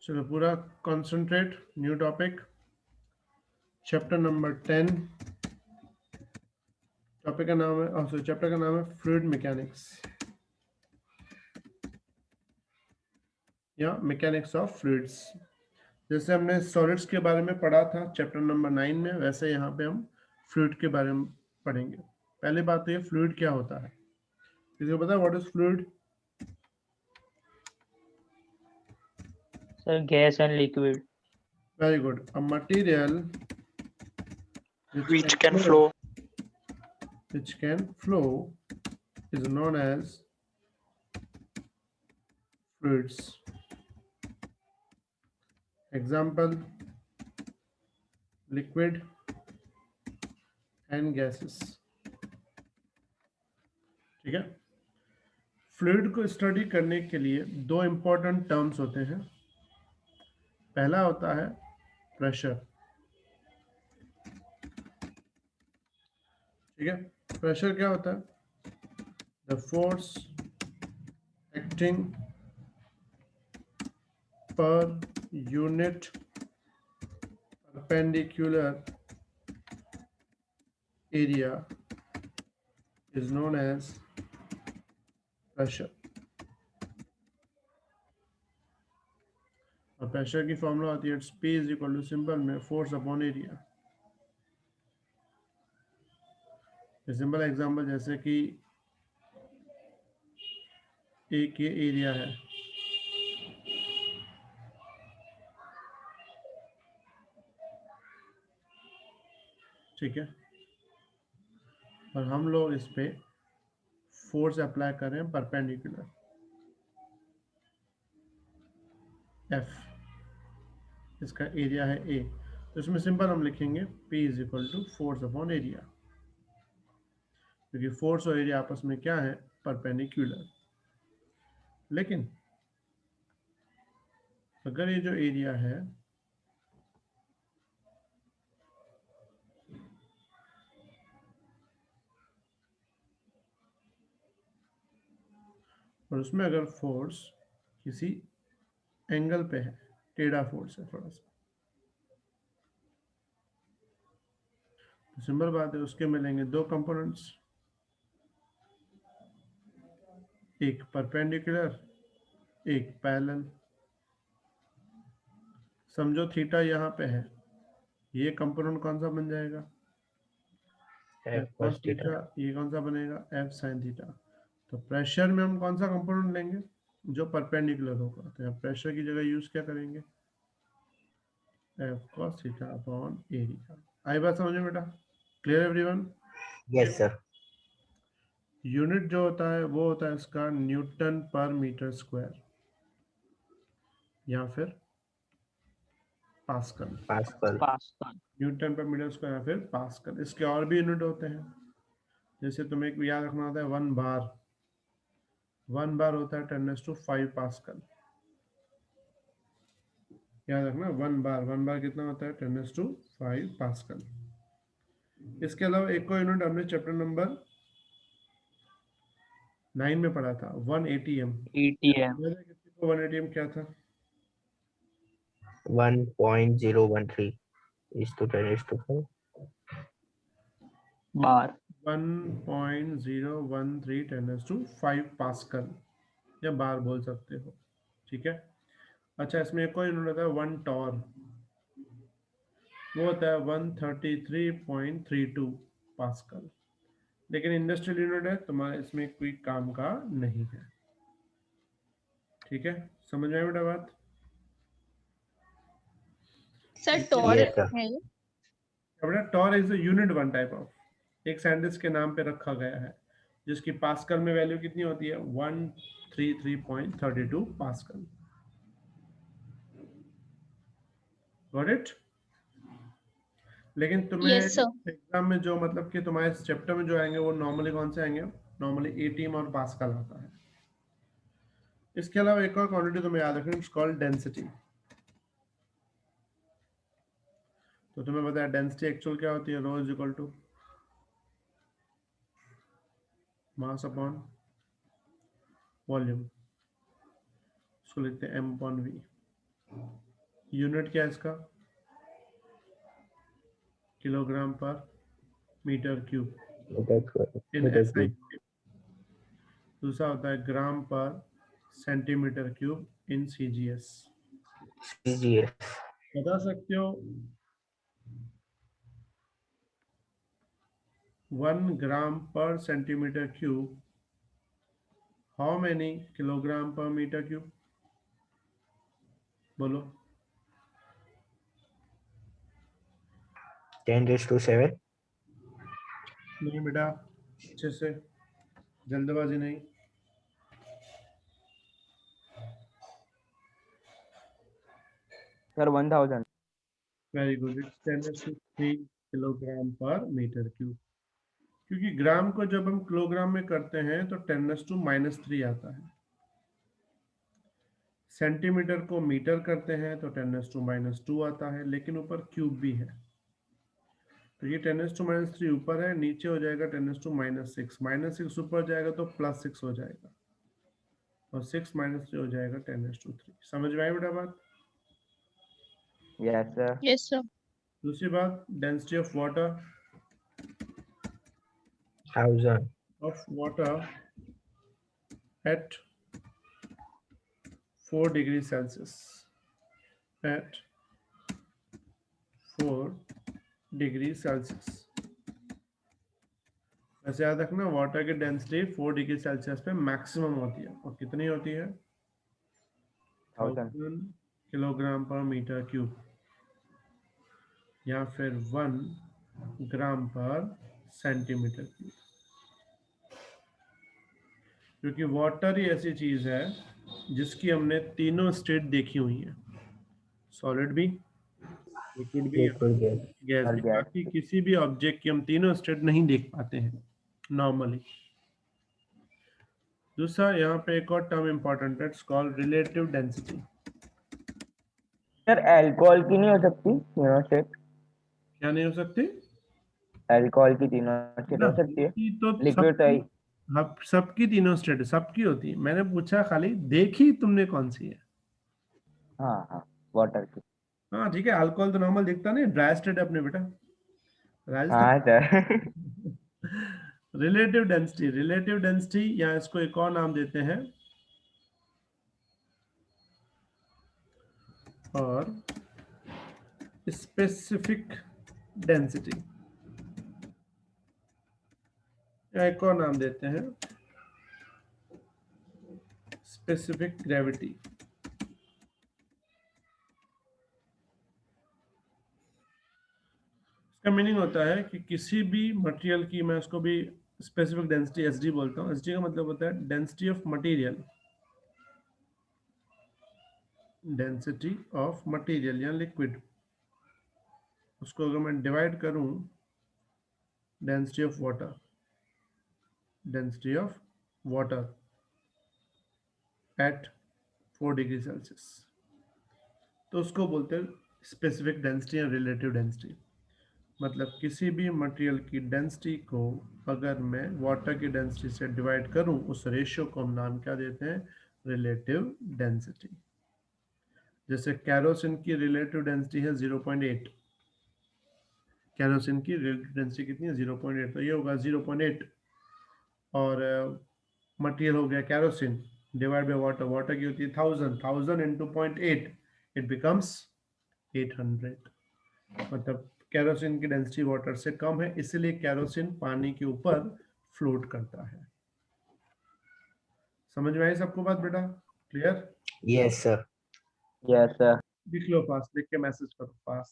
चलो पूरा concentrate, new topic, chapter number 10। Topic का नाम है चैप्टर का नाम है फ्लूइड मैकेनिक्स या मैकेनिक्स ऑफ फ्लूइड्स। जैसे हमने सॉलिड्स के बारे में पढ़ा था चैप्टर नंबर 9 में, वैसे यहाँ पे हम फ्लूइड के बारे में पढ़ेंगे। पहली बात तो ये फ्लूइड क्या होता है, किसी को पता है what is fluid? Sir, gas and liquid. Very good. A material which can flow. which can flow is known as fluids. Example, liquid and gases। ठीक है। फ्लूइड को स्टडी करने के लिए दो इंपॉर्टेंट टर्म्स होते हैं। पहला होता है प्रेशर। ठीक है। प्रेशर क्या होता है? The force acting per unit perpendicular area is known as pressure। और प्रेशर की फॉर्मूला होती है P is equal to simple में force upon area. Simple example जैसे कि एक ये एरिया है, ठीक है, और हम लोग इस पे फोर्स अप्लाई कर रहे हैं परपेंडिकुलर F, इसका एरिया है A, तो इसमें सिंपल हम लिखेंगे P is equal to force upon area, क्योंकि फोर्स और एरिया आपस में क्या है? परपेंडिकुलर। लेकिन अगर ये जो एरिया है और उसमें अगर फोर्स किसी एंगल पे है, टेढ़ा फोर्स है थोड़ा सा, तो सिंपल बात है उसके मिलेंगे दो कंपोनेंट्स, एक परपेंडिकुलर एक पैरेलल। समझो थीटा यहाँ पे है, ये कंपोनेंट कौन सा बन जाएगा? F cos cos theta. theta. ये कौन सा बनेगा? F sin theta. तो प्रेशर में हम कौन सा कंपोनेंट लेंगे? जो परपेंडिकुलर होगा। तो यहाँ प्रेशर की जगह यूज क्या करेंगे? F cos theta upon area. आई बात समझ में बेटा? Clear everyone? Yes sir. Unit जो होता है वो होता है इसका न्यूटन पर मीटर स्क्वायर या फिर पास्कल। Pascal. Pascal. न्यूटन पर मीटर स्क्वायर या फिर पास्कल। इसके और भी यूनिट होते हैं, जैसे तुम्हें एक याद रखना होता है 1 बार। 1 बार होता है 10⁵ पास्कल। याद रखना 1 बार कितना होता है? 10⁵ पास्कल। इसके अलावा एक और यूनिट हमने चैप्टर नंबर 9 में पढ़ा था, 1 ATM। ATM. किसी को 1 ATM क्या था? 1.013 is to 10⁵. Bar. 1.013 10⁵ पास्कल या बार बोल सकते हो। ठीक है। अच्छा, इसमें एक और यूनिट होता है 1 टॉर, वो होता है 133.32 पास्कल। लेकिन इंडस्ट्रियल यूनिट है, तुम्हारे इसमें कोई काम का नहीं है। ठीक है, समझ में आई बेटा बात? Sir torr Yes sir. है। बेटा torr is unit 1 type of, एक साइंटिस्ट के नाम पे रखा गया है, जिसकी पास्कल में वैल्यू कितनी होती है? 133.32 पास्कल। Got it? लेकिन तुम्हें यस सर। एग्जाम में जो मतलब कि तुम्हारे इस चैप्टर में जो आएंगे वो नॉर्मली कौन से आएंगे? नॉर्मली एटीएम और पास्कल आता है। इसके अलावा एक और क्वांटिटी तुम्हें याद रखनी, इट्स कॉल्ड डेंसिटी। तो तुम्हें पता है डेंसिटी एक्चुअल क्या होती है? Rho is equal to mass upon volume, इसको लिखते हैं m/v। यूनिट क्या है इसका? किलोग्राम पर मीटर क्यूब इन SI। दूसरा होता है ग्राम पर सेंटीमीटर क्यूब इन CGS। बता सकते हो 1 ग्राम पर centimetre cube how many kilogram पर मीटर क्यूब? बोलो। 10⁻⁷ नहीं बेटा, अच्छे से, जल्दबाजी नहीं। Sir 1000। Very good, it's 10⁻³ kilogram पर मीटर क्यूब। क्योंकि ग्राम को जब हम किलोग्राम में करते हैं तो 10⁻³ आता है। सेंटीमीटर को मीटर करते हैं तो 10⁻² आता है, लेकिन ऊपर क्यूब भी है। तो ये 10⁻³ ऊपर है, नीचे हो जाएगा 10⁻⁻6। -6 ऊपर जाएगा तो +6 हो जाएगा, और 6 - 3 हो जाएगा 10⁻3। समझ में आई बेटा बात? Yes sir. Yes, sir. दूसरी बात, density of water 1000 at 4 degrees Celsius, at 4 degrees Celsius। वैसे याद रखना, वाटर की डेंसिटी 4 डिग्री सेल्सियस पे मैक्सिमम होती है, और कितनी होती है? 1000 किलोग्राम पर मीटर क्यूब, या फिर 1 ग्राम पर सेंटीमीटर क्यूब। क्योंकि वाटर ही ऐसी चीज है जिसकी हमने तीनों स्टेट देखी हुई है, सॉलिड भी, लिक्विड भी, गैस और भी। गैस बाकी किसी भी ऑब्जेक्ट की हम तीनों स्टेट नहीं देख पाते हैं नॉर्मली। दूसरा, यहाँ पे एक और टर्म इंपॉर्टेंट है, it's called relative density. Sir alcohol की नहीं हो सकती तीनों स्टेट? क्या नहीं हो सकती? अल्कोहल की तीनों स्टेट हो सकती है? देखी तो लिक्विड तो सबकी, हाँ, सबकी तीनों स्टेट सबकी होती है। मैंने पूछा खाली देखी तुमने कौन सी है। हाँ वाटर की। हाँ ठीक है, अल्कोहल तो नॉर्मल दिखता नहीं, ड्राई स्टेट अपने बेटा, राजस्थान। हाँ सर। रिलेटिव डेंसिटी, या इसको एक और नाम देते हैं, और स्पेसिफिक डेंसिटी, या एक और नाम देते हैं स्पेसिफिक ग्रेविटी। इसका मीनिंग होता है कि किसी भी मटेरियल की, मैं उसको भी स्पेसिफिक डेंसिटी SD बोलता हूँ। SD का मतलब होता है density of material, density of material या लिक्विड। उसको अगर मैं डिवाइड करूं, density of water, density of water at 4 degree Celsius, तो उसको बोलते हैं स्पेसिफिक डेंसिटी या रिलेटिव डेंसिटी। मतलब किसी भी मटेरियल की डेंसिटी को अगर मैं वाटर की डेंसिटी से डिवाइड करूं, उस रेशियो को हम नाम क्या देते हैं? Relative density. जैसे कैरोसिन की रिलेटिव डेंसिटी है 0.8, कैरोसिन की रिलेटिव डेंसिटी कितनी है? 0.8, तो ये होगा 0.8। और मटेरियल हो गया kerosene divide by water, water की होती है 1000 इंटू 0.8, इट बिकम्स 800। मतलब कैरोसिन की डेंसिटी वाटर से कम है, इसलिए कैरोसिन पानी के ऊपर फ्लोट करता है। समझ में आई सबको बात बेटा? Clear? Yes sir. Yes sir. लिख लो पास, लिख के मैसेज करो पास।